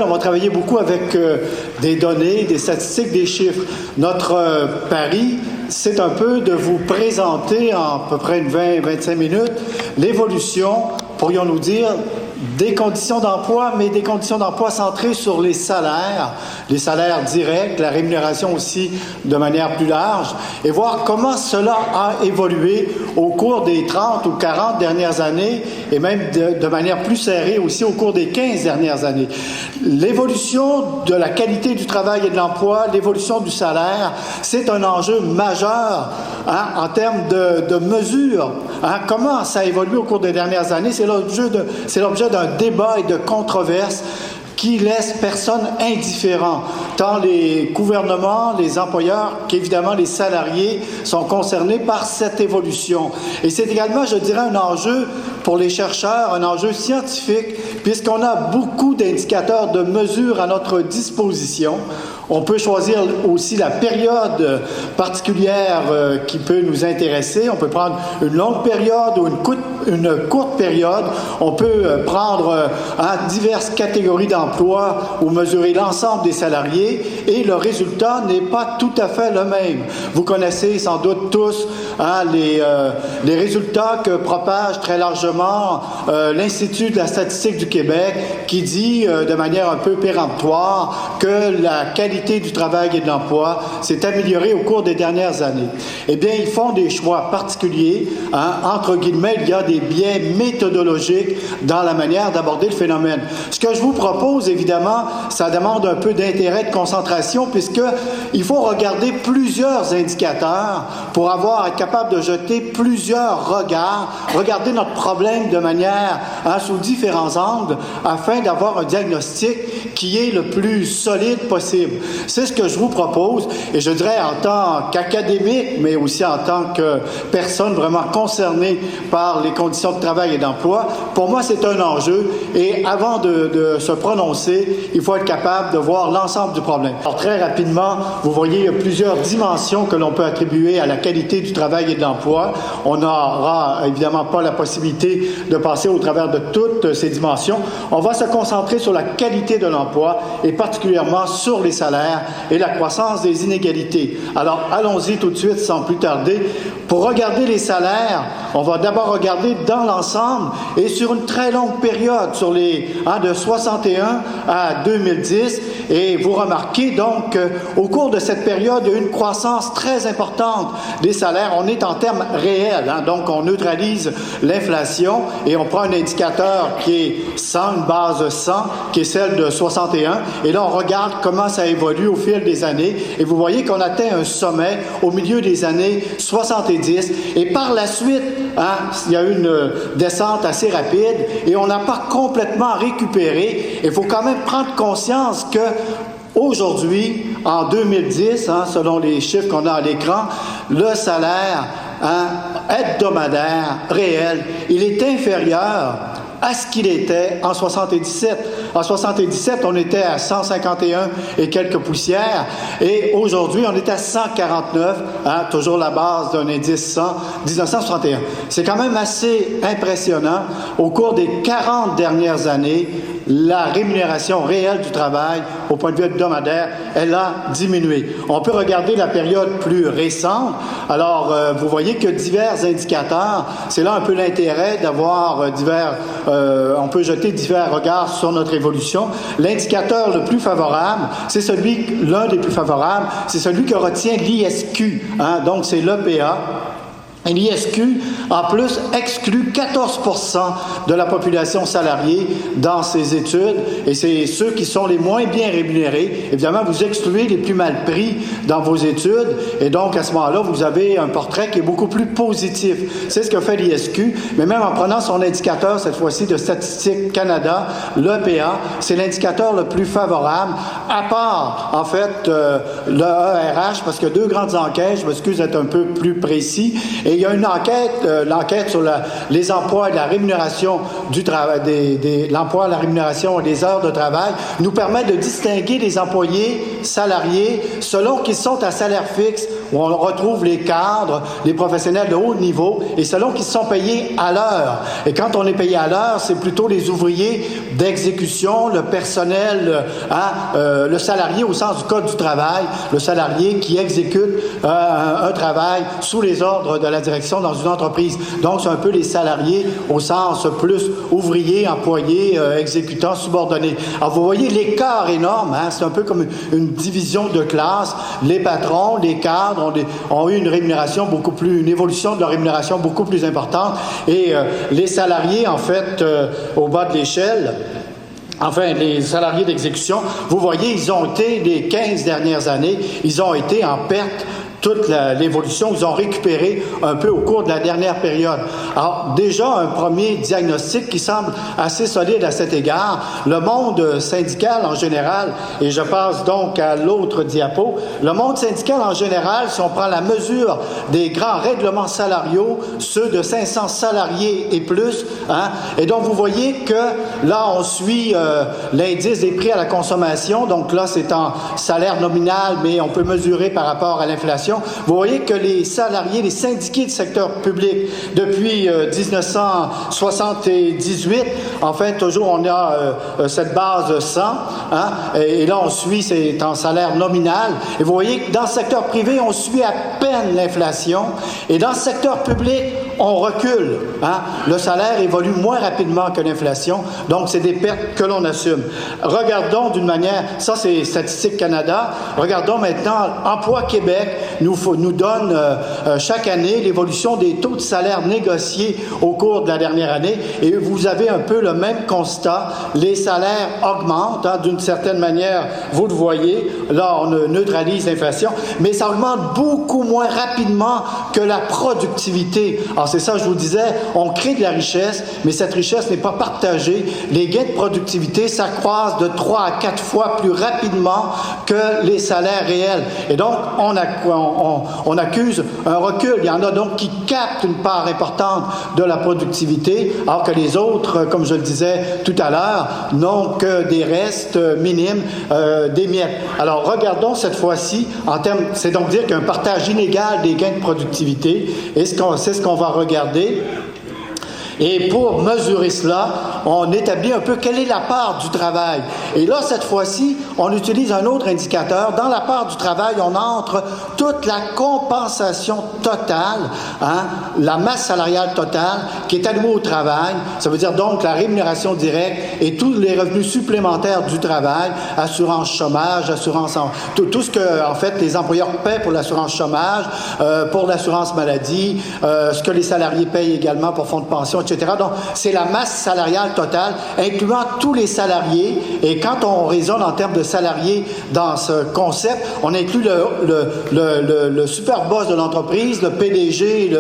On va travailler beaucoup avec des données, des statistiques, des chiffres. Notre pari, c'est un peu de vous présenter en à peu près une 20-25 minutes l'évolution, pourrions-nous dire, des conditions d'emploi, mais des conditions d'emploi centrées sur les salaires directs, la rémunération aussi de manière plus large, et voir comment cela a évolué au cours des 30 ou 40 dernières années, et même de manière plus serrée aussi au cours des 15 dernières années. L'évolution de la qualité du travail et de l'emploi, l'évolution du salaire, c'est un enjeu majeur en termes de mesures. Comment ça a évolué au cours des dernières années? C'est l'objet d'un débat et de controverses qui laisse personne indifférent, tant les gouvernements, les employeurs qu'évidemment les salariés sont concernés par cette évolution. Et c'est également, je dirais, un enjeu pour les chercheurs, un enjeu scientifique, puisqu'on a beaucoup d'indicateurs de mesure à notre disposition. On peut choisir aussi la période particulière qui peut nous intéresser. On peut prendre une longue période ou une courte période. On peut prendre diverses catégories d'emplois ou mesurer l'ensemble des salariés et le résultat n'est pas tout à fait le même. Vous connaissez sans doute tous les résultats que propage très largement l'Institut de la statistique du Québec qui dit de manière un peu péremptoire que la qualité du travail et de l'emploi s'est améliorée au cours des dernières années. Eh bien, ils font des choix particuliers. Entre guillemets, il y a des biais méthodologiques dans la manière d'aborder le phénomène. Ce que je vous propose, évidemment, ça demande un peu d'intérêt, de concentration, puisqu'il faut regarder plusieurs indicateurs pour être capable de jeter plusieurs regards, regarder notre problème de manière sous différents angles, afin d'avoir un diagnostic qui est le plus solide possible. C'est ce que je vous propose, et je dirais en tant qu'académique, mais aussi en tant que personne vraiment concernée par les conditions de travail et d'emploi, pour moi, c'est un enjeu, et avant de se prononcer, il faut être capable de voir l'ensemble du problème. Alors, très rapidement, vous voyez, il y a plusieurs dimensions que l'on peut attribuer à la qualité du travail et de l'emploi. On n'aura évidemment pas la possibilité de passer au travers de toutes ces dimensions. On va se concentrer sur la qualité de l'emploi, et particulièrement sur les salaires et la croissance des inégalités. Alors, allons-y tout de suite sans plus tarder. Pour regarder les salaires, on va d'abord regarder dans l'ensemble et sur une très longue période, sur les de 61 à 2010. Et vous remarquez donc qu'au cours de cette période, il y a eu une croissance très importante des salaires. On est en termes réels, donc on neutralise l'inflation et on prend un indicateur qui est 100, une base 100, qui est celle de 61. Et là, on regarde comment ça évolue au fil des années. Et vous voyez qu'on atteint un sommet au milieu des années 70. Et par la suite, il y a eu une descente assez rapide et on n'a pas complètement récupéré. Il faut quand même prendre conscience que aujourd'hui, en 2010, selon les chiffres qu'on a à l'écran, le salaire hebdomadaire réel, il est inférieur à ce qu'il était en 77. En 77, on était à 151 et quelques poussières, et aujourd'hui, on est à 149, toujours la base d'un indice 100, 1961. C'est quand même assez impressionnant. Au cours des 40 dernières années, la rémunération réelle du travail, au point de vue hebdomadaire, elle a diminué. On peut regarder la période plus récente. Alors, vous voyez que divers indicateurs, c'est là un peu l'intérêt d'avoir on peut jeter divers regards sur notre évolution. L'indicateur le plus favorable, l'un des plus favorables, c'est celui que retient l'ISQ, donc c'est l'EPA. Et l'ISQ, en plus, exclut 14% de la population salariée dans ses études, et c'est ceux qui sont les moins bien rémunérés. Évidemment, vous excluez les plus mal pris dans vos études, et donc à ce moment-là, vous avez un portrait qui est beaucoup plus positif. C'est ce que fait l'ISQ, mais même en prenant son indicateur, cette fois-ci de Statistique Canada, l'EPA, c'est l'indicateur le plus favorable, à part, en fait, le ERH, parce que deux grandes enquêtes, je m'excuse d'être un peu plus précis, et il y a une enquête, l'enquête sur les emplois et la rémunération du travail, l'emploi, la rémunération et les heures de travail, nous permet de distinguer les employés salariés selon qu'ils sont à salaire fixe où on retrouve les cadres, les professionnels de haut niveau, et selon qu'ils sont payés à l'heure. Et quand on est payé à l'heure, c'est plutôt les ouvriers d'exécution, le personnel, le salarié au sens du Code du travail, le salarié qui exécute un travail sous les ordres de la direction dans une entreprise. Donc, c'est un peu les salariés au sens plus ouvrier, employé, exécutant, subordonné. Alors, vous voyez l'écart énorme, c'est un peu comme une division de classe. Les patrons, les cadres ont eu une rémunération une évolution de leur rémunération beaucoup plus importante. Et les salariés, en fait, au bas de l'échelle, enfin, les salariés d'exécution, vous voyez, ils ont été, les 15 dernières années, ils ont été en perte. Toute l'évolution, ils ont récupéré un peu au cours de la dernière période. Alors, déjà, un premier diagnostic qui semble assez solide à cet égard. Le monde syndical en général, et je passe donc à l'autre diapo, le monde syndical en général, si on prend la mesure des grands règlements salariaux, ceux de 500 salariés et plus, et donc vous voyez que là, on suit l'indice des prix à la consommation, donc là, c'est en salaire nominal, mais on peut mesurer par rapport à l'inflation. Vous voyez que les salariés, les syndiqués du secteur public, depuis 1978, en fait, toujours on a cette base 100, et là on suit, c'est en salaire nominal. Et vous voyez que dans le secteur privé, on suit à peine l'inflation, et dans le secteur public, on recule. Le salaire évolue moins rapidement que l'inflation, donc c'est des pertes que l'on assume. Regardons d'une manière, ça c'est Statistique Canada, regardons maintenant Emploi Québec, nous donne chaque année l'évolution des taux de salaire négociés au cours de la dernière année, et vous avez un peu le même constat. Les salaires augmentent, d'une certaine manière, vous le voyez, là on neutralise l'inflation, mais ça augmente beaucoup moins rapidement que la productivité. Alors c'est ça, je vous disais, on crée de la richesse, mais cette richesse n'est pas partagée. Les gains de productivité s'accroissent de 3 à 4 fois plus rapidement que les salaires réels. Et donc, on accuse un recul. Il y en a donc qui captent une part importante de la productivité, alors que les autres, comme je le disais tout à l'heure, n'ont que des restes minimes, des miettes. Alors, regardons cette fois-ci, c'est donc dire qu'un partage inégal des gains de productivité, et c'est ce qu'on va regarder. Et pour mesurer cela, on établit un peu quelle est la part du travail. Et là, cette fois-ci, on utilise un autre indicateur. Dans la part du travail, on entre toute la compensation totale, la masse salariale totale qui est allouée au travail. Ça veut dire donc la rémunération directe et tous les revenus supplémentaires du travail, assurance chômage, tout ce que, en fait, les employeurs paient pour l'assurance chômage, pour l'assurance maladie, ce que les salariés payent également pour fonds de pension, etc. Donc, c'est la masse salariale totale, incluant tous les salariés. Et quand on raisonne en termes de salariés dans ce concept, on inclut le super boss de l'entreprise, le PDG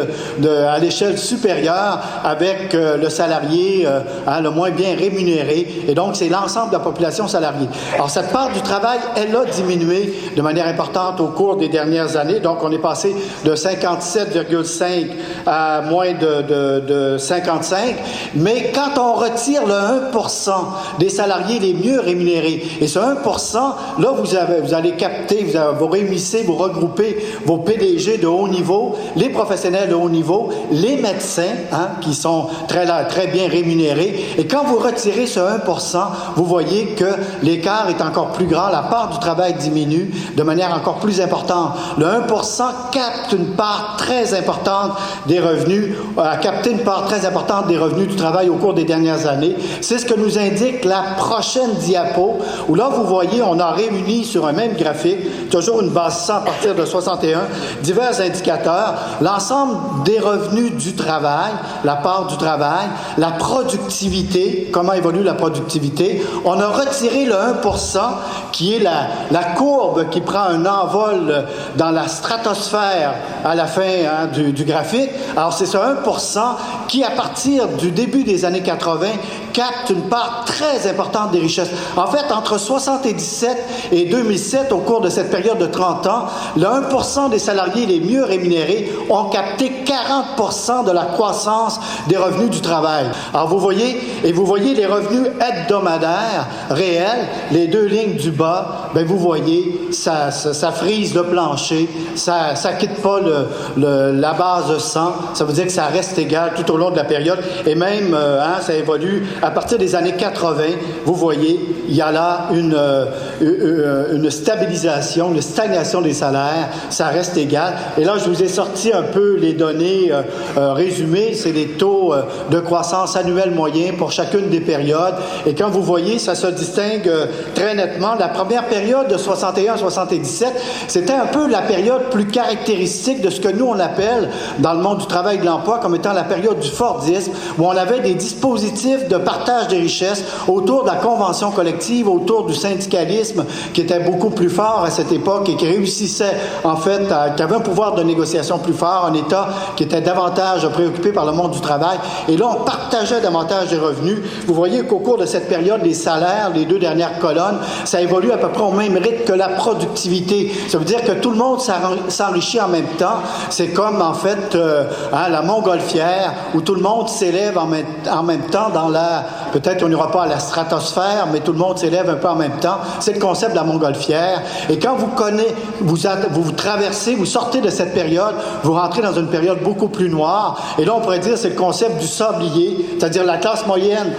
à l'échelle supérieure, avec le salarié le moins bien rémunéré. Et donc, c'est l'ensemble de la population salariée. Alors, cette part du travail, elle a diminué de manière importante au cours des dernières années. Donc, on est passé de 57,5 à moins de 55. Mais quand on retire le 1% des salariés les mieux rémunérés, et ce 1%, là, vous allez capter, vous réunissez, vous regroupez vos PDG de haut niveau, les professionnels de haut niveau, les médecins, qui sont très bien rémunérés. Et quand vous retirez ce 1%, vous voyez que l'écart est encore plus grand, la part du travail diminue de manière encore plus importante. Le 1% capte une part très importante des revenus, a capté une part très importante des revenus du travail au cours des dernières années. C'est ce que nous indique la prochaine diapo, où là, vous voyez, on a réuni sur un même graphique, toujours une base 100 à partir de 61, divers indicateurs, l'ensemble des revenus du travail, la part du travail, la productivité, comment évolue la productivité. On a retiré le 1%, qui est la courbe qui prend un envol dans la stratosphère à la fin du graphique. Alors, c'est ce 1% qui, à partir du début des années 80, captent une part très importante des richesses. En fait, entre 1977 et 2007, au cours de cette période de 30 ans, le 1% des salariés les mieux rémunérés ont capté 40% de la croissance des revenus du travail. Alors, vous voyez les revenus hebdomadaires réels, les deux lignes du bas, bien, vous voyez, ça frise le plancher, ça quitte pas la base 100, ça veut dire que ça reste égal tout au long de la période, et même, ça évolue à partir des années 80, vous voyez, il y a là une stabilisation, une stagnation des salaires, ça reste égal. Et là, je vous ai sorti un peu les données résumées, c'est les taux de croissance annuelle moyens pour chacune des périodes. Et quand vous voyez, ça se distingue très nettement. La première période de 61 à 77, c'était un peu la période plus caractéristique de ce que nous, on appelle, dans le monde du travail et de l'emploi, comme étant la période du Fordisme, où on avait des dispositifs de partage des richesses autour de la convention collective, autour du syndicalisme, qui était beaucoup plus fort à cette époque et qui réussissait, en fait, qui avait un pouvoir de négociation plus fort, un État qui était davantage préoccupé par le monde du travail. Et là, on partageait davantage des revenus. Vous voyez qu'au cours de cette période, les salaires, les deux dernières colonnes, ça évolue à peu près au même rythme que la productivité. Ça veut dire que tout le monde s'enrichit en même temps. C'est comme, en fait, la montgolfière, où tout le monde s'élève en même temps dans peut-être on n'ira pas à la stratosphère, mais tout le monde s'élève un peu en même temps. C'est le concept de la montgolfière. Et quand vous traversez, vous sortez de cette période, vous rentrez dans une période beaucoup plus noire. Et là, on pourrait dire c'est le concept du sablier, c'est-à-dire la classe moyenne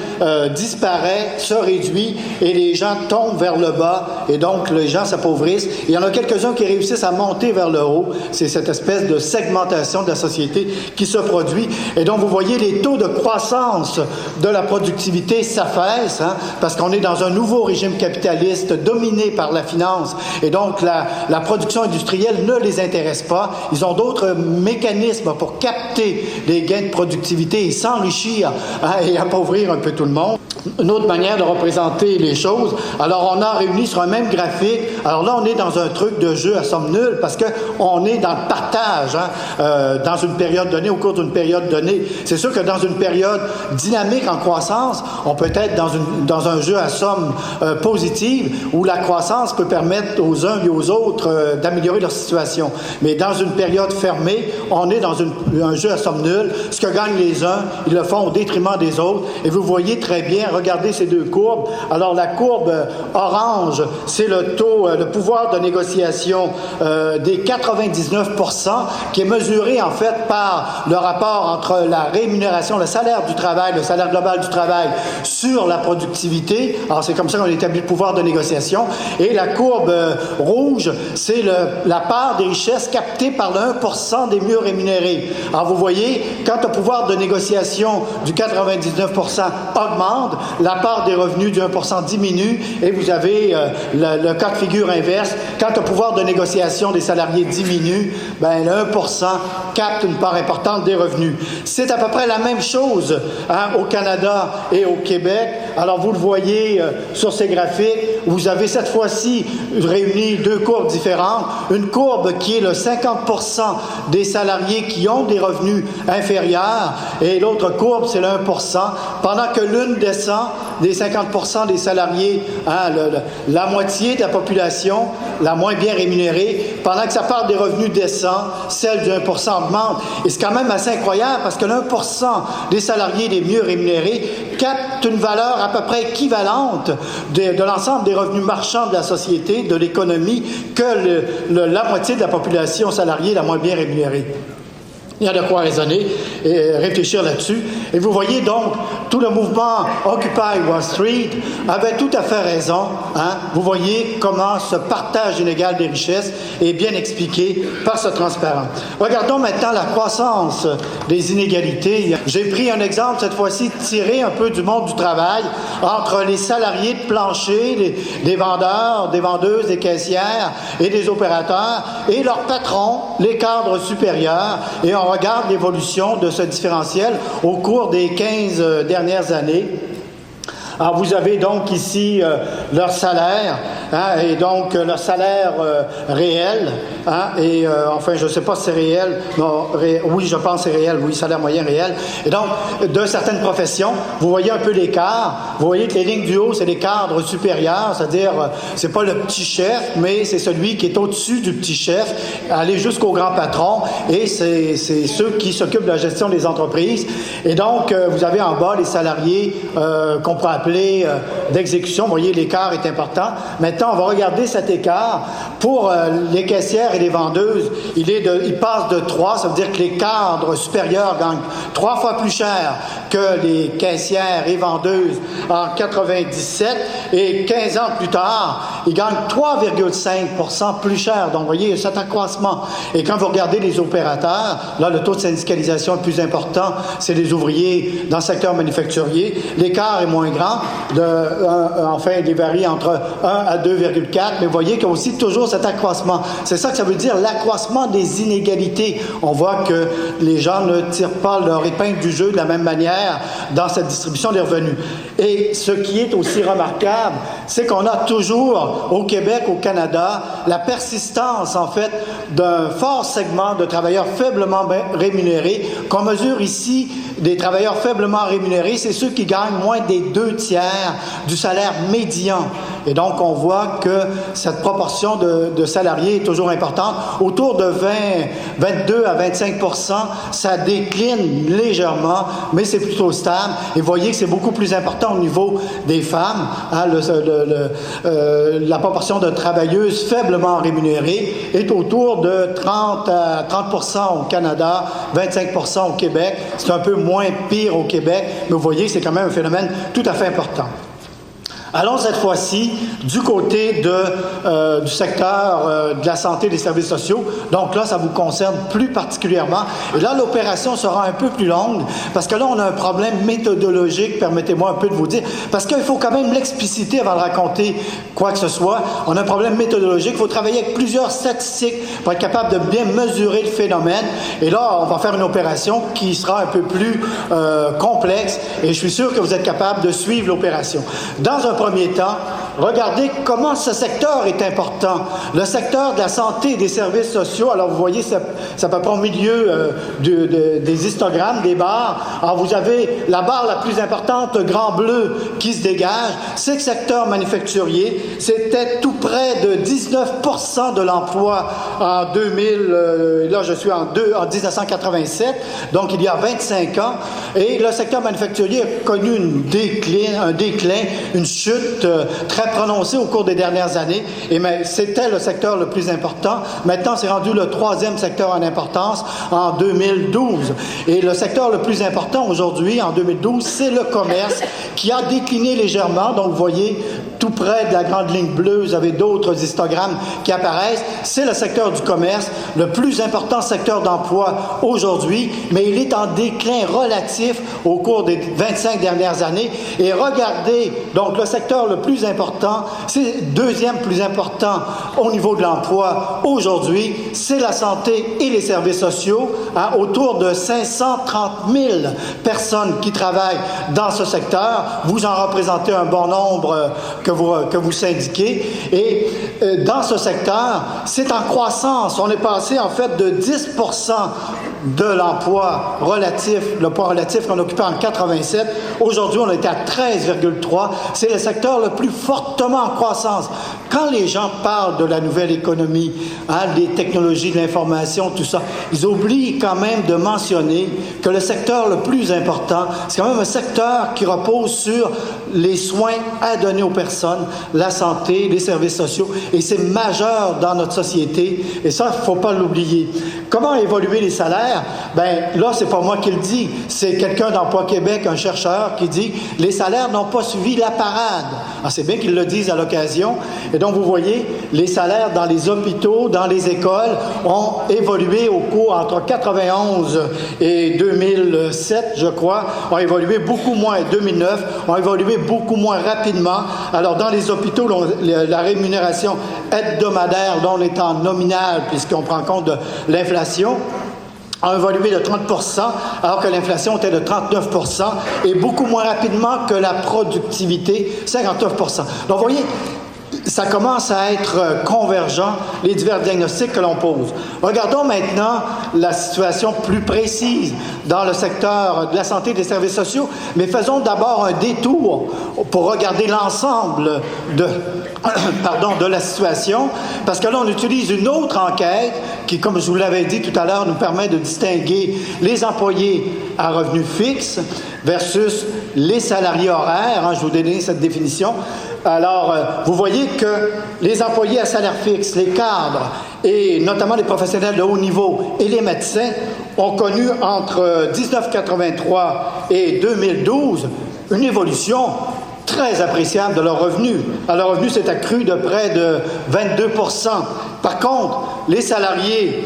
disparaît, se réduit, et les gens tombent vers le bas, et donc les gens s'appauvrissent. Il y en a quelques-uns qui réussissent à monter vers le haut. C'est cette espèce de segmentation de la société qui se produit. Et donc, vous voyez, les taux de croissance de la productivité s'affaissent, parce qu'on est dans un nouveau régime capitaliste dominé par la finance. Et donc, la production industrielle ne les intéresse pas. Ils ont d'autres mécanismes pour capter les gains de productivité et s'enrichir et appauvrir un peu tout le monde. Une autre manière de représenter les choses, alors on a réuni sur un même graphique, alors là on est dans un truc de jeu à somme nulle parce qu'on est dans le partage dans une période donnée, au cours d'une période donnée. C'est sûr que dans une période dynamique en croissance, on peut être dans un jeu à somme positive où la croissance peut permettre aux uns et aux autres d'améliorer leur situation. Mais dans une période fermée, on est dans un jeu à somme nulle. Ce que gagnent les uns, ils le font au détriment des autres. Et vous voyez très bien, regardez ces deux courbes. Alors, la courbe orange, c'est le taux, le pouvoir de négociation des 99%, qui est mesuré, en fait, par le rapport entre la rémunération, le salaire du travail, le salaire global du travail, sur la productivité. Alors, c'est comme ça qu'on établit le pouvoir de négociation. Et la courbe rouge, c'est la part des richesses captées par le 1% des mieux rémunérés. Alors, vous voyez, quand le pouvoir de négociation du 99% augmente, la part des revenus du 1% diminue, et vous avez le cas de figure inverse. Quand le pouvoir de négociation des salariés diminue, bien, le 1% capte une part importante des revenus. C'est à peu près la même chose au Canada et au Québec. Alors, vous le voyez sur ces graphiques, vous avez cette fois-ci réuni deux courbes différentes. Une courbe qui est le 50% des salariés qui ont des revenus inférieurs, et l'autre courbe, c'est le 1%, pendant que l'une descend des 50% des salariés, la moitié de la population, la moins bien rémunérée, pendant que sa part des revenus descend, celle du 1% augmente. Et c'est quand même assez incroyable parce que le 1% des salariés les mieux rémunérés capte une valeur à peu près équivalente de l'ensemble des revenus marchands de la société, de l'économie, que la moitié de la population salariée la moins bien rémunérée. Il y a de quoi raisonner et réfléchir là-dessus. Et vous voyez donc, tout le mouvement Occupy Wall Street avait tout à fait raison. Vous voyez comment ce partage inégal des richesses est bien expliqué par ce transparent. Regardons maintenant la croissance des inégalités. J'ai pris un exemple, cette fois-ci, tiré un peu du monde du travail, entre les salariés de plancher, les vendeurs, des vendeuses, des caissières et des opérateurs, et leurs patrons, les cadres supérieurs. Et on regarde l'évolution de ce différentiel au cours des 15 dernières années. Alors, vous avez donc ici leur salaire, hein, et donc leur salaire réel, hein, et enfin, je ne sais pas si c'est réel, non, oui, je pense que c'est réel, oui, salaire moyen réel. Et donc, de certaines professions, vous voyez un peu l'écart. Vous voyez que les lignes du haut, c'est les cadres supérieurs, c'est-à-dire, c'est pas le petit chef, mais c'est celui qui est au-dessus du petit chef, aller jusqu'au grand patron, et c'est ceux qui s'occupent de la gestion des entreprises. Et donc, vous avez en bas les salariés qu'on peut appeler d'exécution. Vous voyez, l'écart est important. Maintenant, on va regarder cet écart. Pour les caissières et les vendeuses, il passe de 3, ça veut dire que les cadres supérieurs gagnent 3 fois plus cher que les caissières et vendeuses en 97, et 15 ans plus tard, ils gagnent 3,5% plus cher. Donc, vous voyez, cet accroissement. Et quand vous regardez les opérateurs, là, le taux de syndicalisation le plus important, c'est les ouvriers dans le secteur manufacturier. L'écart est moins grand. Enfin, il varie entre 1 à 2,4, mais vous voyez qu'il y a aussi toujours cet accroissement. C'est ça que ça veut dire, l'accroissement des inégalités. On voit que les gens ne tirent pas leur épingle du jeu de la même manière dans cette distribution des revenus. Et ce qui est aussi remarquable, c'est qu'on a toujours, au Québec, au Canada, la persistance, en fait, d'un fort segment de travailleurs faiblement rémunérés. Qu'on mesure ici, des travailleurs faiblement rémunérés, c'est ceux qui gagnent moins des 2/3 du salaire médian. Et donc, on voit que cette proportion de salariés est toujours importante. Autour de 22 à 25%, ça décline légèrement, mais c'est plutôt stable. Et vous voyez que c'est beaucoup plus important au niveau des femmes. Hein, la proportion de travailleuses faiblement rémunérées est autour de 30% au Canada, 25% au Québec. C'est un peu moins pire au Québec, mais vous voyez que c'est quand même un phénomène tout à fait important. Allons cette fois-ci du côté du secteur de la santé et des services sociaux. Donc là, ça vous concerne plus particulièrement. Et là, l'opération sera un peu plus longue parce que là, on a un problème méthodologique, permettez-moi un peu de vous dire, parce qu'il faut quand même l'expliciter avant de raconter quoi que ce soit. On a un problème méthodologique, il faut travailler avec plusieurs statistiques pour être capable de bien mesurer le phénomène. Et là, on va faire une opération qui sera un peu plus complexe et je suis sûr que vous êtes capable de suivre l'opération. Dans un premier temps, regardez comment ce secteur est important. Le secteur de la santé et des services sociaux, alors vous voyez, ça peut près au milieu des histogrammes, des barres. Alors vous avez la barre la plus importante, le grand bleu qui se dégage. C'est le secteur manufacturier. C'était tout près de 19% de l'emploi en 2000, là je suis en 1987, donc il y a 25 ans. Et le secteur manufacturier a connu un déclin, une chute très prononcée au cours des dernières années. Et c'était le secteur le plus important. Maintenant, c'est rendu le 3e secteur en importance en 2012. Et le secteur le plus important aujourd'hui, en 2012, c'est le commerce qui a décliné légèrement. Donc, vous voyez, tout près de la grande ligne bleue, vous avez d'autres histogrammes qui apparaissent. C'est le secteur du commerce, le plus important secteur d'emploi aujourd'hui, mais il est en déclin relatif au cours des 25 dernières années. Et regardez, donc le secteur le plus important, c'est le deuxième plus important au niveau de l'emploi aujourd'hui, c'est la santé et les services sociaux, hein, autour de 530 000 personnes qui travaillent dans ce secteur. Vous en représentez un bon nombre que vous syndiquez. Et dans ce secteur, c'est en croissance. On est passé en fait de 10% de l'emploi relatif, le poids relatif qu'on occupait en 87. Aujourd'hui, on est à 13,3. C'est le secteur le plus fortement en croissance. Quand les gens parlent de la nouvelle économie, hein, des technologies de l'information, tout ça, ils oublient quand même de mentionner que le secteur le plus important, c'est quand même un secteur qui repose sur les soins à donner aux personnes, la santé, les services sociaux, et c'est majeur dans notre société, et ça, il ne faut pas l'oublier. Comment évoluer les salaires? Ben là, c'est pas moi qui le dis, c'est quelqu'un d'Emploi Québec, un chercheur, qui dit « Les salaires n'ont pas suivi la parade ». Alors, c'est bien qu'ils le disent à l'occasion. Et donc, vous voyez, les salaires dans les hôpitaux, dans les écoles, ont évolué au cours entre 91 et 2007, je crois, ont évolué beaucoup moins, 2009, ont évolué beaucoup moins rapidement. Alors, dans les hôpitaux, la rémunération hebdomadaire, dont on est en nominal, puisqu'on prend compte de l'inflation, a évolué de 30 % alors que l'inflation était de 39 % et beaucoup moins rapidement que la productivité, 59 %. Donc, vous voyez, ça commence à être convergent, les divers diagnostics que l'on pose. Regardons maintenant la situation plus précise dans le secteur de la santé et des services sociaux, mais faisons d'abord un détour pour regarder l'ensemble de la situation, parce que là, on utilise une autre enquête qui, comme je vous l'avais dit tout à l'heure, nous permet de distinguer les employés à revenu fixe versus les salariés horaires. Je vous donne cette définition. Alors, vous voyez que les employés à salaire fixe, les cadres, et notamment les professionnels de haut niveau et les médecins ont connu entre 1983 et 2012 une évolution très appréciable de leurs revenus. Alors, leur revenu s'est accru de près de 22 %. Par contre, les salariés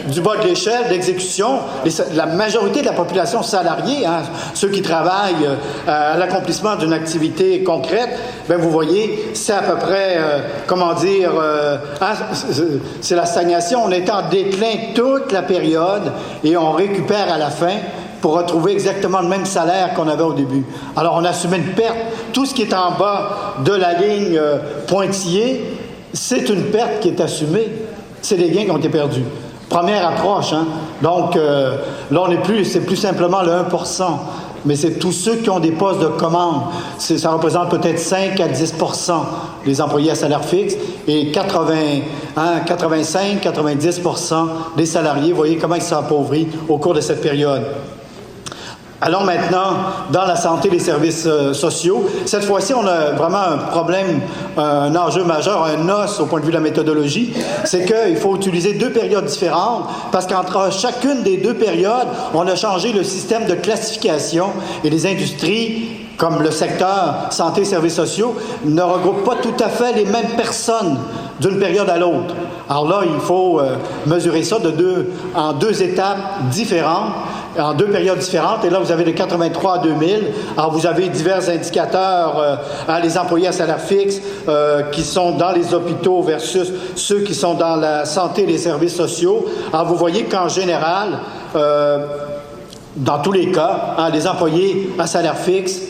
du bas de l'échelle d'exécution, la majorité de la population salariée, ceux qui travaillent à l'accomplissement d'une activité concrète, bien, vous voyez, c'est à peu près, c'est la stagnation. On est en déclin toute la période et on récupère à la fin pour retrouver exactement le même salaire qu'on avait au début. Alors, on assumait une perte. Tout ce qui est en bas de la ligne pointillée, c'est une perte qui est assumée. C'est des gains qui ont été perdus. Première approche, Donc, là, c'est plus simplement le 1 %. Mais c'est tous ceux qui ont des postes de commande. Ça représente peut-être 5 à 10 % des employés à salaire fixe et 85-90 % des salariés. Vous voyez comment ils sont appauvris au cours de cette période. Allons maintenant dans la santé et les services sociaux. Cette fois-ci, on a vraiment un problème, un enjeu majeur, un os au point de vue de la méthodologie. C'est qu'il faut utiliser deux périodes différentes parce qu'entre chacune des deux périodes, on a changé le système de classification et les industries, comme le secteur santé et services sociaux, ne regroupent pas tout à fait les mêmes personnes d'une période à l'autre. Alors là, il faut mesurer ça en deux étapes différentes, en deux périodes différentes. Et là, vous avez de 83 à 2000. Alors, vous avez divers indicateurs, les employés à salaire fixe qui sont dans les hôpitaux versus ceux qui sont dans la santé et les services sociaux. Alors, vous voyez qu'en général, dans tous les cas, les employés à salaire fixe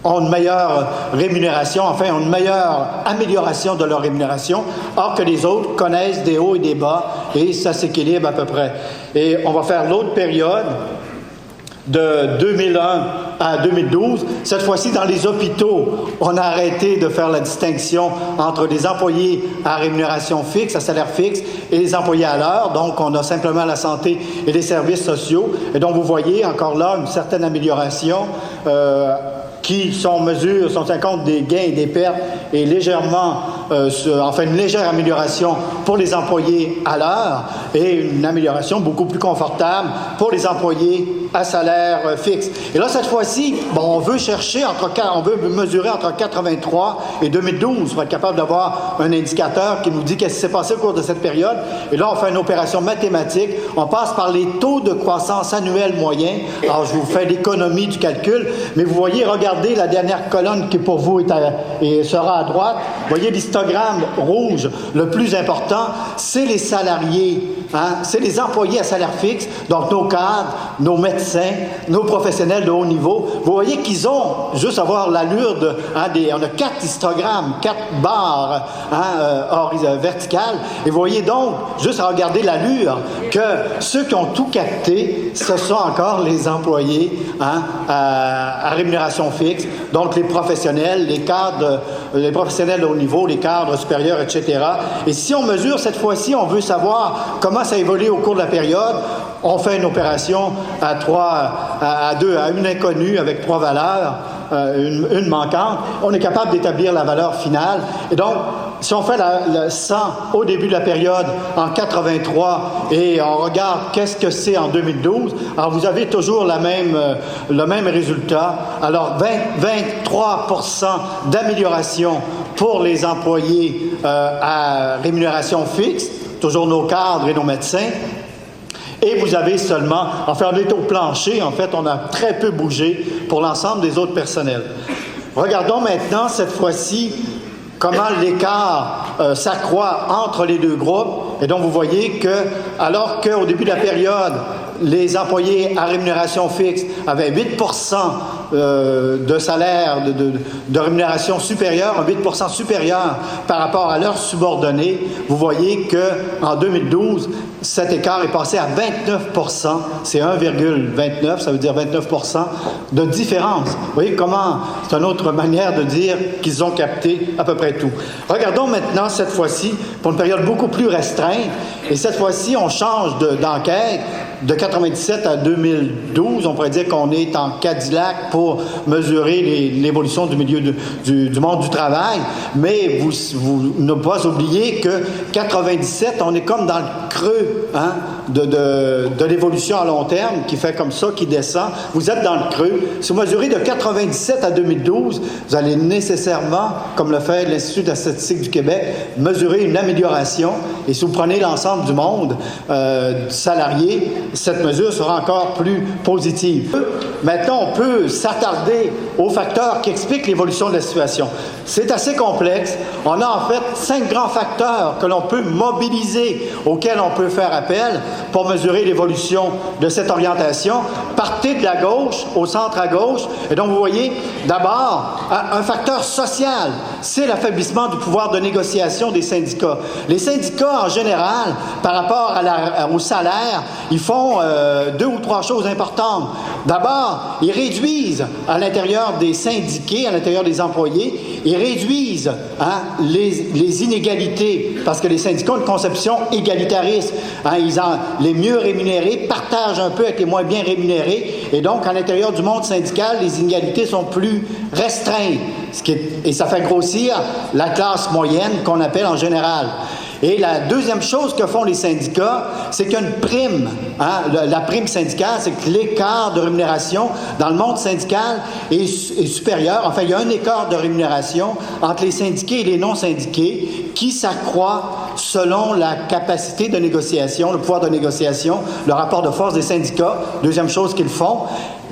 ont une meilleure rémunération, enfin, ont une meilleure amélioration de leur rémunération, or que les autres connaissent des hauts et des bas, et ça s'équilibre à peu près. Et on va faire l'autre période de 2001 à 2012. Cette fois-ci, dans les hôpitaux, on a arrêté de faire la distinction entre les employés à rémunération fixe, à salaire fixe, et les employés à l'heure. Donc, on a simplement la santé et les services sociaux. Et donc, vous voyez encore là une certaine amélioration qui sont en compte des gains et des pertes et légèrement, une légère amélioration pour les employés à l'heure et une amélioration beaucoup plus confortable pour les employés à salaire fixe. Et là, cette fois-ci, on veut mesurer entre 83 et 2012 pour être capable d'avoir un indicateur qui nous dit qu'est-ce qui s'est passé au cours de cette période. Et là, on fait une opération mathématique. On passe par les taux de croissance annuels moyens. Alors, je vous fais l'économie du calcul, mais vous voyez, regardez la dernière colonne qui pour vous sera à droite. Vous voyez l'histogramme rouge, le plus important, c'est les salariés, c'est les employés à salaire fixe, donc nos cadres, nos médecins, nos professionnels de haut niveau. Vous voyez qu'ils ont, juste à voir l'allure on a 4 histogrammes, 4 barres verticales, et vous voyez donc, juste à regarder l'allure, que ceux qui ont tout capté, ce sont encore les employés à rémunération fixe, donc les professionnels, les cadres, les professionnels de haut niveau, les cadres supérieurs, etc. Et si on mesure cette fois-ci, on veut savoir comment ça évolue au cours de la période, on fait une opération à une inconnue avec 3 valeurs, une manquante. On est capable d'établir la valeur finale. Et donc, si on fait le 100 au début de la période en 83 et on regarde qu'est-ce que c'est en 2012, alors vous avez toujours le même résultat. Alors, 23 % d'amélioration pour les employés à rémunération fixe, toujours nos cadres et nos médecins. Et vous avez seulement, on est au plancher, en fait, on a très peu bougé pour l'ensemble des autres personnels. Regardons maintenant, cette fois-ci, comment l'écart s'accroît entre les deux groupes. Et donc, vous voyez que, alors qu'au début de la période, les employés à rémunération fixe avaient 8 de salaire, de rémunération supérieure, 8 supérieur par rapport à leurs subordonnés, vous voyez qu'en 2012, cet écart est passé à 29 c'est 1,29, ça veut dire 29 de différence. Vous voyez comment, c'est une autre manière de dire qu'ils ont capté à peu près tout. Regardons maintenant, cette fois-ci, pour une période beaucoup plus restreinte, et cette fois-ci, on change d'enquête. De 97 à 2012, on pourrait dire qu'on est en Cadillac pour mesurer l'évolution du milieu du monde du travail, mais vous ne pas oublier que 97, on est comme dans le creux de l'évolution à long terme, qui fait comme ça, qui descend. Vous êtes dans le creux. Si vous mesurez de 97 à 2012, vous allez nécessairement, comme le fait l'Institut de la statistique du Québec, mesurer une amélioration. Et si vous prenez l'ensemble du monde salarié, cette mesure sera encore plus positive. Maintenant, on peut s'attarder aux facteurs qui expliquent l'évolution de la situation. C'est assez complexe. On a en fait 5 grands facteurs que l'on peut mobiliser, auxquels on peut faire appel pour mesurer l'évolution de cette orientation. Partez de la gauche au centre à gauche. Et donc, vous voyez, d'abord, un facteur social, c'est l'affaiblissement du pouvoir de négociation des syndicats. Les syndicats, en général, par rapport au salaire, ils font 2 ou 3 choses importantes. D'abord, ils réduisent à l'intérieur des syndiqués, à l'intérieur des employés, ils réduisent les inégalités, parce que les syndicats ont une conception égalitariste. Les mieux rémunérés partagent un peu avec les moins bien rémunérés, et donc, à l'intérieur du monde syndical, les inégalités sont plus restreintes, et ça fait grossir la classe moyenne qu'on appelle en général. Et la deuxième chose que font les syndicats, c'est qu'il y a une prime. La prime syndicale, c'est que l'écart de rémunération dans le monde syndical est supérieur. Enfin, il y a un écart de rémunération entre les syndiqués et les non-syndiqués qui s'accroît selon la capacité de négociation, le pouvoir de négociation, le rapport de force des syndicats. Deuxième chose qu'ils font.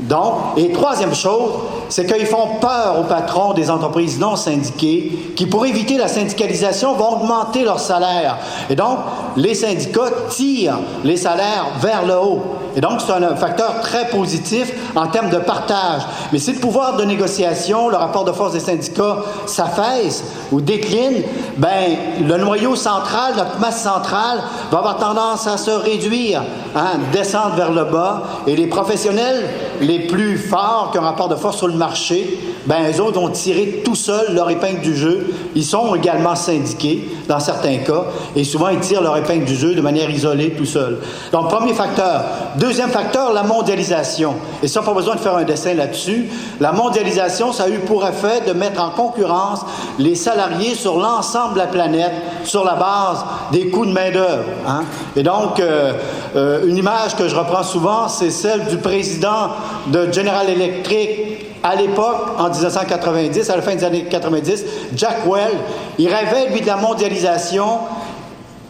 Donc, et troisième chose, c'est qu'ils font peur aux patrons des entreprises non syndiquées qui, pour éviter la syndicalisation, vont augmenter leurs salaires. Et donc, les syndicats tirent les salaires vers le haut. Et donc, c'est un facteur très positif en termes de partage. Mais si le pouvoir de négociation, le rapport de force des syndicats s'affaisse ou décline, bien, le noyau central, notre masse centrale, va avoir tendance à se réduire, descendre vers le bas. Et les professionnels les plus forts qui ont un rapport de force sur le marché, bien, eux autres vont tirer tout seuls leur épingle du jeu. Ils sont également syndiqués, dans certains cas, et souvent, ils tirent leur épingle du jeu de manière isolée, tout seuls. Donc, premier facteur. Deuxième facteur, la mondialisation. Et ça, pas besoin de faire un dessin là-dessus. La mondialisation, ça a eu pour effet de mettre en concurrence les salariés sur l'ensemble de la planète, sur la base des coûts de main-d'œuvre. Et donc, une image que je reprends souvent, c'est celle du président de General Electric à l'époque, en 1990, à la fin des années 90, Jack Welch. Il rêvait, lui, de la mondialisation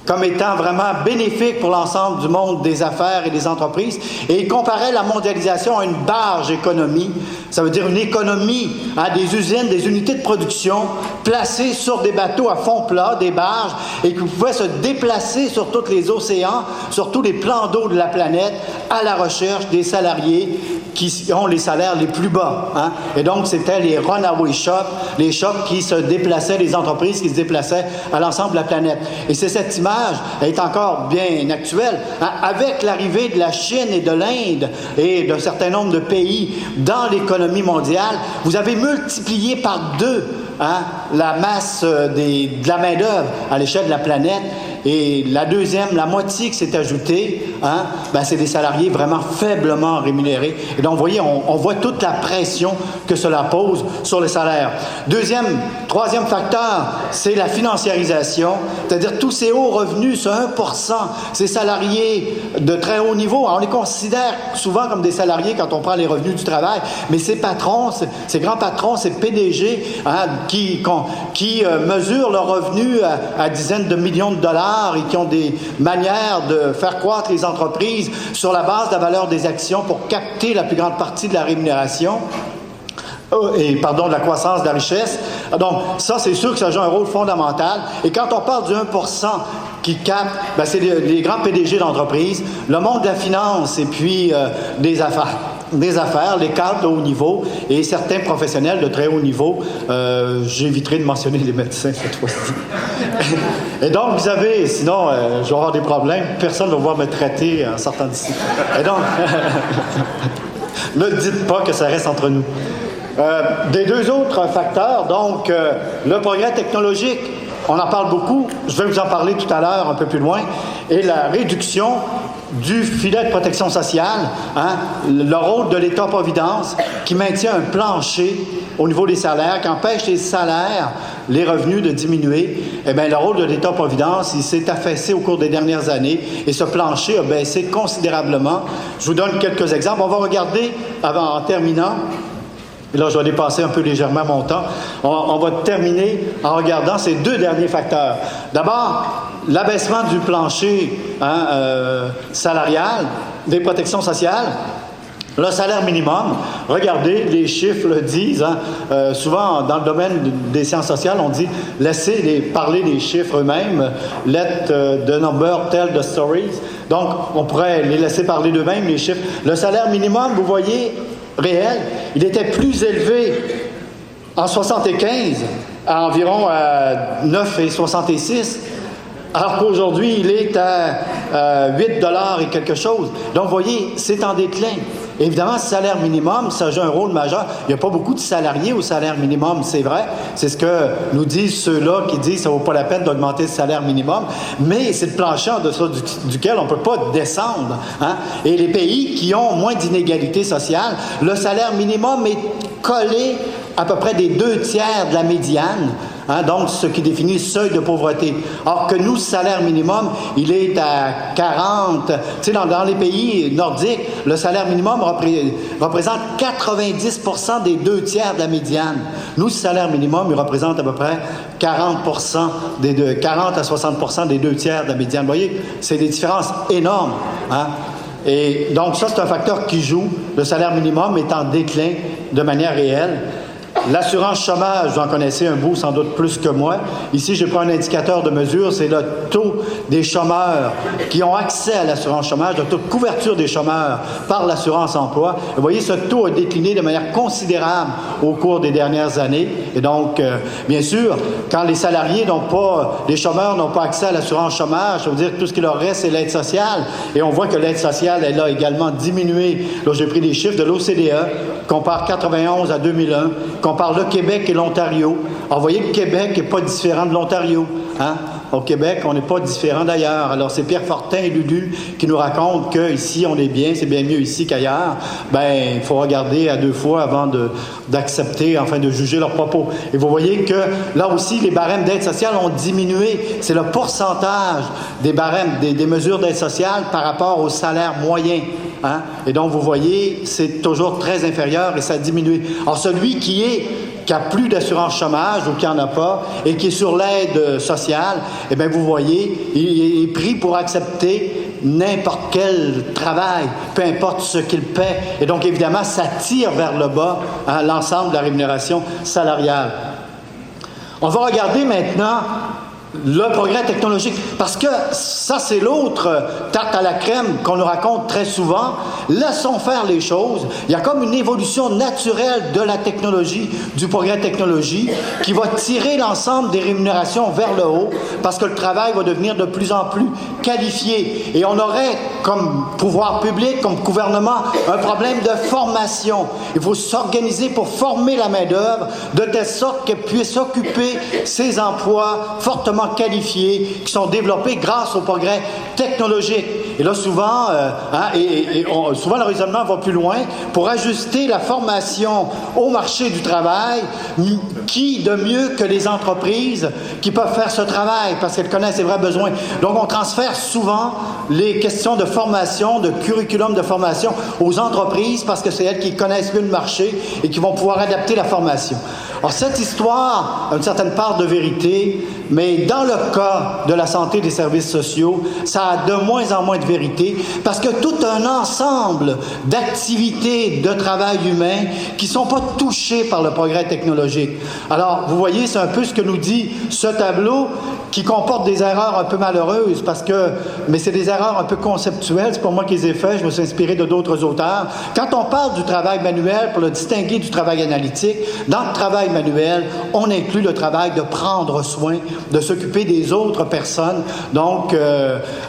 comme étant vraiment bénéfique pour l'ensemble du monde des affaires et des entreprises. Et il comparait la mondialisation à une barge économie. Ça veut dire une économie à des usines, des unités de production placées sur des bateaux à fond plat, des barges, et qui pouvaient se déplacer sur tous les océans, sur tous les plans d'eau de la planète, à la recherche des salariés qui ont les salaires les plus bas. Et donc, c'était les runaway shops, les shops qui se déplaçaient, les entreprises qui se déplaçaient à l'ensemble de la planète. Et c'est cette image, elle est encore bien actuelle, avec l'arrivée de la Chine et de l'Inde et d'un certain nombre de pays dans l'économie mondiale, vous avez multiplié par 2 la masse de la main-d'œuvre à l'échelle de la planète. Et la deuxième, la moitié qui s'est ajoutée, c'est des salariés vraiment faiblement rémunérés. Et donc, vous voyez, on voit toute la pression que cela pose sur les salaires. Troisième facteur, c'est la financiarisation, c'est-à-dire tous ces hauts revenus, ce 1%, ces salariés de très haut niveau, on les considère souvent comme des salariés quand on prend les revenus du travail, mais ces patrons, ces grands patrons, ces PDG, qui mesurent leurs revenus à dizaines de millions de dollars, et qui ont des manières de faire croître les entreprises sur la base de la valeur des actions pour capter la plus grande partie de la rémunération, de la croissance de la richesse. Donc, ça, c'est sûr que ça joue un rôle fondamental. Et quand on parle du 1% qui capte, ben, c'est les grands PDG d'entreprise, le monde de la finance et puis des affaires, les cadres de haut niveau et certains professionnels de très haut niveau. J'éviterai de mentionner les médecins cette fois-ci. Et donc, vous avez, sinon, je vais avoir des problèmes. Personne ne va pouvoir me traiter en sortant d'ici. Et donc, ne dites pas que ça reste entre nous. Des deux autres facteurs, donc, le progrès technologique, on en parle beaucoup, je vais vous en parler tout à l'heure un peu plus loin, et la réduction du filet de protection sociale, hein, le rôle de l'État-providence qui maintient un plancher au niveau des salaires, qui empêche les salaires, les revenus de diminuer. Eh bien, le rôle de l'État-providence, il s'est affaissé au cours des dernières années et ce plancher a baissé considérablement. Je vous donne quelques exemples. On va regarder, en terminant, et là, je vais dépasser un peu légèrement mon temps. On va terminer en regardant ces deux derniers facteurs. D'abord, l'abaissement du plancher salarial, des protections sociales. Le salaire minimum, regardez, les chiffres le disent. Souvent, dans le domaine des sciences sociales, on dit « laissez parler les chiffres eux-mêmes, let the number tell the stories ». Donc, on pourrait les laisser parler d'eux-mêmes, les chiffres. Le salaire minimum, vous voyez, réel, il était plus élevé en 75 à environ 9,66 alors qu'aujourd'hui, il est à 8 $ et quelque chose. Donc, vous voyez, c'est en déclin. Évidemment, ce salaire minimum, ça joue un rôle majeur. Il n'y a pas beaucoup de salariés au salaire minimum, c'est vrai. C'est ce que nous disent ceux-là qui disent que ça ne vaut pas la peine d'augmenter le salaire minimum. Mais c'est le plancher en dessous duquel on ne peut pas descendre. Hein? Et les pays qui ont moins d'inégalités sociales, le salaire minimum est collé à peu près des 2/3 de la médiane. Hein, donc, ce qui définit le seuil de pauvreté. Or que nous, le salaire minimum, il est à 40. Tu sais, dans les pays nordiques, le salaire minimum représente 90% des 2/3 de la médiane. Nous, le salaire minimum, il représente à peu près 40 à 60% des 2/3 de la médiane. Vous voyez, c'est des différences énormes. Hein? Et donc, ça, c'est un facteur qui joue. Le salaire minimum est en déclin de manière réelle. L'assurance chômage, vous en connaissez un bout, sans doute plus que moi. Ici, j'ai pris un indicateur de mesure, c'est le taux des chômeurs qui ont accès à l'assurance chômage, le taux de couverture des chômeurs par l'assurance emploi. Vous voyez, ce taux a décliné de manière considérable au cours des dernières années. Et donc, bien sûr, quand les salariés les chômeurs n'ont pas accès à l'assurance chômage, ça veut dire que tout ce qui leur reste, c'est l'aide sociale. Et on voit que l'aide sociale, elle a également diminué. Là, j'ai pris des chiffres de l'OCDE, compare 91 à 2001, compare le Québec et l'Ontario. Alors, vous voyez que le Québec n'est pas différent de l'Ontario. Hein? Au Québec, on n'est pas différent d'ailleurs. Alors, c'est Pierre Fortin et Lulu qui nous racontent qu'ici, on est bien, c'est bien mieux ici qu'ailleurs. Bien, il faut regarder à 2 fois avant d'accepter, enfin, de juger leurs propos. Et vous voyez que, là aussi, les barèmes d'aide sociale ont diminué. C'est le pourcentage des barèmes, des mesures d'aide sociale par rapport au salaire moyen. Hein? Et donc, vous voyez, c'est toujours très inférieur et ça a diminué. Alors, celui qui a plus d'assurance chômage ou qui n'en a pas et qui est sur l'aide sociale, eh bien, vous voyez, il est pris pour accepter n'importe quel travail, peu importe ce qu'il paie. Et donc, évidemment, ça tire vers le bas l'ensemble de la rémunération salariale. On va regarder maintenant le progrès technologique, parce que ça, c'est l'autre tarte à la crème qu'on nous raconte très souvent. Laissons faire les choses. Il y a comme une évolution naturelle de la technologie, du progrès technologique, qui va tirer l'ensemble des rémunérations vers le haut, parce que le travail va devenir de plus en plus qualifié. Et on aurait, comme pouvoir public, comme gouvernement, un problème de formation. Il faut s'organiser pour former la main-d'œuvre de telle sorte qu'elle puisse occuper ces emplois fortement qualifiés qui sont développés grâce au progrès technologique. Et là, souvent, souvent le raisonnement va plus loin pour ajuster la formation au marché du travail, qui de mieux que les entreprises qui peuvent faire ce travail parce qu'elles connaissent les vrais besoins. Donc, on transfère souvent les questions de formation, de curriculum de formation aux entreprises parce que c'est elles qui connaissent mieux le marché et qui vont pouvoir adapter la formation. Alors, cette histoire a une certaine part de vérité, mais dans le cas de la santé et des services sociaux, ça a de moins en moins de vérité parce que tout un ensemble d'activités de travail humain qui ne sont pas touchées par le progrès technologique. Alors, vous voyez, c'est un peu ce que nous dit ce tableau qui comporte des erreurs un peu malheureuses mais c'est des erreurs un peu conceptuelles, c'est pas moi qui les ai faites, je me suis inspiré de d'autres auteurs. Quand on parle du travail manuel, pour le distinguer du travail analytique, dans le travail manuel, on inclut le travail de prendre soin, de s'occuper des autres personnes. Donc,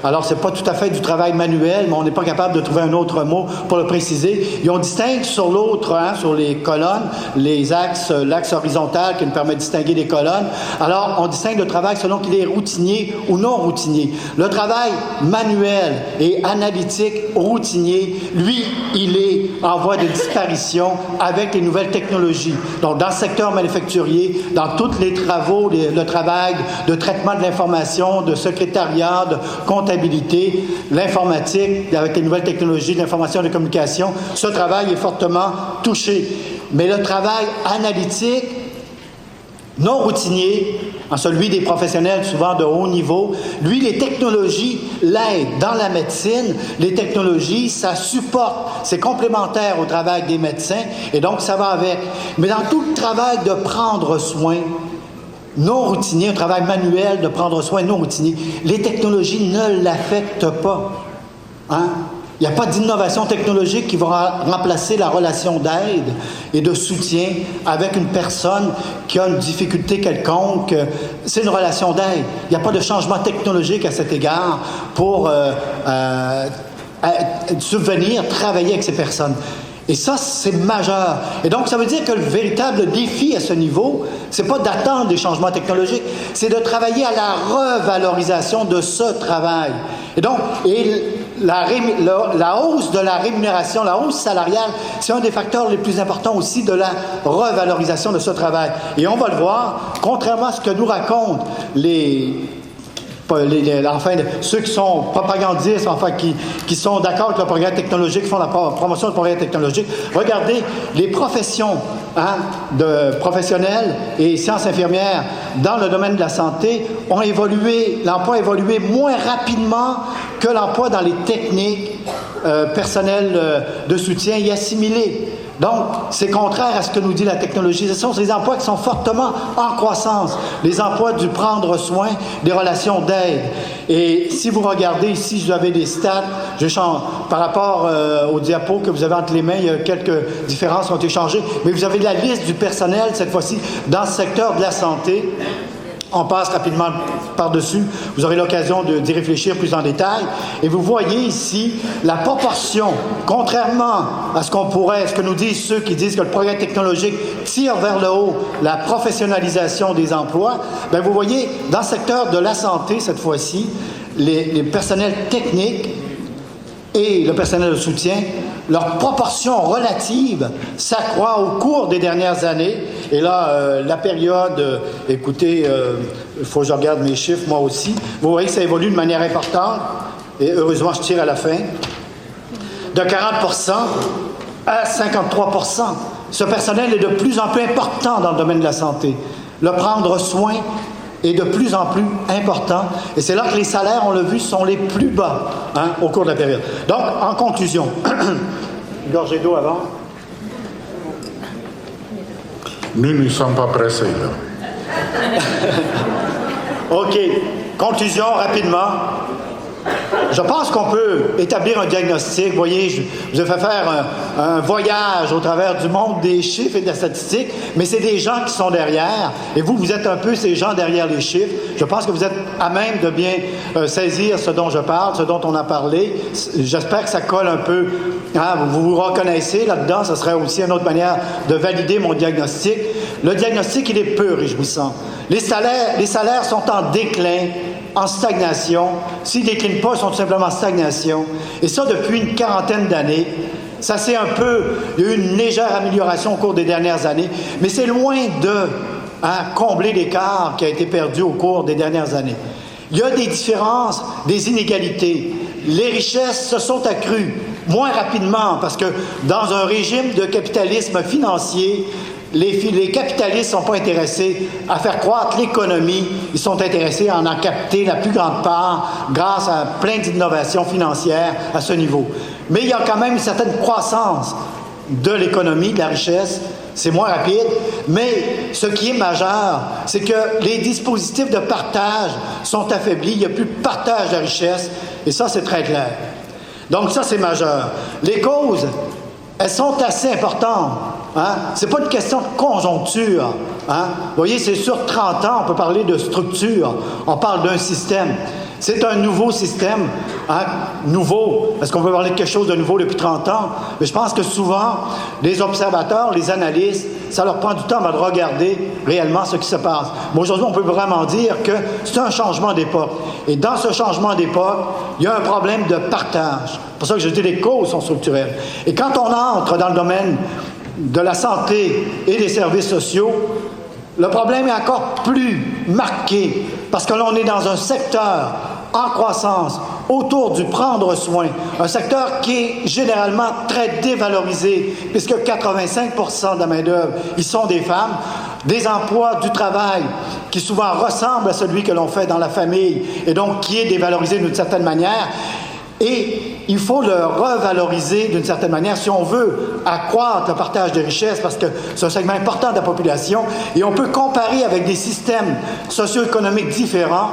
alors c'est pas tout à fait du travail manuel, mais on n'est pas capable de trouver un autre mot pour le préciser. Et on distingue sur l'autre, sur les colonnes, les axes, l'axe horizontal qui nous permet de distinguer les colonnes. Alors, on distingue le travail selon qu'il est routinier ou non routinier. Le travail manuel et analytique routinier, lui, il est en voie de disparition avec les nouvelles technologies. Donc, dans le secteur manufacturier, dans tous les travaux, le travail de traitement de l'information, de secrétariat, de comptabilité, l'informatique, avec les nouvelles technologies de l'information et de la communication, ce travail est fortement touché. Mais le travail analytique, non routinier, celui des professionnels souvent de haut niveau, lui, les technologies l'aident. Dans la médecine, les technologies, ça supporte, c'est complémentaire au travail des médecins, et donc ça va avec. Mais dans tout le travail de prendre soin, non routinier, un travail manuel de prendre soin non routinier, les technologies ne l'affectent pas. Il n'y a pas d'innovation technologique qui va remplacer la relation d'aide et de soutien avec une personne qui a une difficulté quelconque. C'est une relation d'aide. Il n'y a pas de changement technologique à cet égard pour subvenir, travailler avec ces personnes. Et ça, c'est majeur. Et donc, ça veut dire que le véritable défi à ce niveau, c'est pas d'attendre des changements technologiques, c'est de travailler à la revalorisation de ce travail. Et donc, la hausse de la rémunération, la hausse salariale, c'est un des facteurs les plus importants aussi de la revalorisation de ce travail. Et on va le voir, contrairement à ce que nous racontent ceux qui sont propagandistes, qui sont d'accord avec le progrès technologique, qui font la promotion du progrès technologique. Regardez, les professions de professionnels et sciences infirmières dans le domaine de la santé ont évolué, l'emploi a évolué moins rapidement que l'emploi dans les techniques personnelles de soutien et assimilés. Donc, c'est contraire à ce que nous dit la technologie. Ce sont des emplois qui sont fortement en croissance. Les emplois du prendre soin, des relations d'aide. Et si vous regardez ici, vous avez des stats, par rapport aux diapos que vous avez entre les mains, il y a quelques différences qui ont été changées, mais vous avez la liste du personnel, cette fois-ci, dans le secteur de la santé. On passe rapidement par-dessus. Vous aurez l'occasion d'y réfléchir plus en détail. Et vous voyez ici la proportion, contrairement à ce que nous disent ceux qui disent que le progrès technologique tire vers le haut la professionnalisation des emplois, bien vous voyez, dans le secteur de la santé, cette fois-ci, les personnels techniques et le personnel de soutien, leur proportion relative s'accroît au cours des dernières années. Et là, la période, écoutez, il faut que je regarde mes chiffres, moi aussi. Vous voyez que ça évolue de manière importante. Et heureusement, je tire à la fin. De 40% à 53%. Ce personnel est de plus en plus important dans le domaine de la santé. Le prendre soin est de plus en plus important. Et c'est là que les salaires, on l'a vu, sont les plus bas au cours de la période. Donc, en conclusion, une gorgée d'eau avant. Nous ne sommes pas pressés, là. OK. Conclusion, rapidement. Je pense qu'on peut établir un diagnostic. Vous voyez, je vous ai fait faire un voyage au travers du monde des chiffres et de la statistique, mais c'est des gens qui sont derrière. Et vous êtes un peu ces gens derrière les chiffres. Je pense que vous êtes à même de bien saisir ce dont je parle, ce dont on a parlé. J'espère que ça colle un peu. Vous vous reconnaissez là-dedans. Ce serait aussi une autre manière de valider mon diagnostic. Le diagnostic, il est peu réjouissant. Les salaires sont en déclin, en stagnation. S'ils ne déclinent pas, ils sont tout simplement en stagnation. Et ça, depuis une quarantaine d'années. Ça, c'est un peu... Il y a eu une légère amélioration au cours des dernières années, mais c'est loin de combler l'écart qui a été perdu au cours des dernières années. Il y a des différences, des inégalités. Les richesses se sont accrues moins rapidement parce que dans un régime de capitalisme financier, les capitalistes ne sont pas intéressés à faire croître l'économie, ils sont intéressés à en capter la plus grande part grâce à plein d'innovations financières à ce niveau. Mais il y a quand même une certaine croissance de l'économie, de la richesse. C'est moins rapide, mais ce qui est majeur, c'est que les dispositifs de partage sont affaiblis, il n'y a plus de partage de richesse, et ça, c'est très clair. Donc ça, c'est majeur. Les causes, elles sont assez importantes. Hein? Ce n'est pas une question de conjoncture. Hein? Vous voyez, c'est sur 30 ans, on peut parler de structure, on parle d'un système. C'est un nouveau système, hein, nouveau, parce qu'on peut parler de quelque chose de nouveau depuis 30 ans, mais je pense que souvent, les observateurs, les analystes, ça leur prend du temps de regarder réellement ce qui se passe. Mais aujourd'hui, on peut vraiment dire que c'est un changement d'époque. Et dans ce changement d'époque, il y a un problème de partage. C'est pour ça que je dis que les causes sont structurelles. Et quand on entre dans le domaine de la santé et des services sociaux, le problème est encore plus marqué parce que là, on est dans un secteur en croissance autour du prendre soin, un secteur qui est généralement très dévalorisé puisque 85% de la main-d'œuvre, ils sont des femmes, des emplois du travail qui souvent ressemblent à celui que l'on fait dans la famille et donc qui est dévalorisé d'une certaine manière. Et il faut le revaloriser d'une certaine manière si on veut accroître le partage de richesses parce que c'est un segment important de la population et on peut comparer avec des systèmes socio-économiques différents.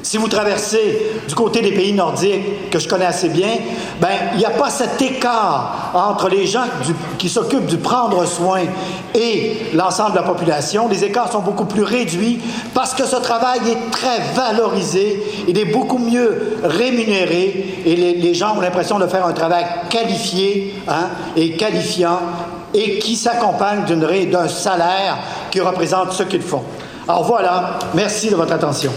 Si vous traversez du côté des pays nordiques, que je connais assez bien, ben il n'y a pas cet écart entre les gens qui s'occupent du prendre soin et l'ensemble de la population. Les écarts sont beaucoup plus réduits parce que ce travail est très valorisé, il est beaucoup mieux rémunéré et les gens ont l'impression de faire un travail qualifié et qualifiant et qui s'accompagne d'un salaire qui représente ce qu'ils font. Alors voilà, merci de votre attention.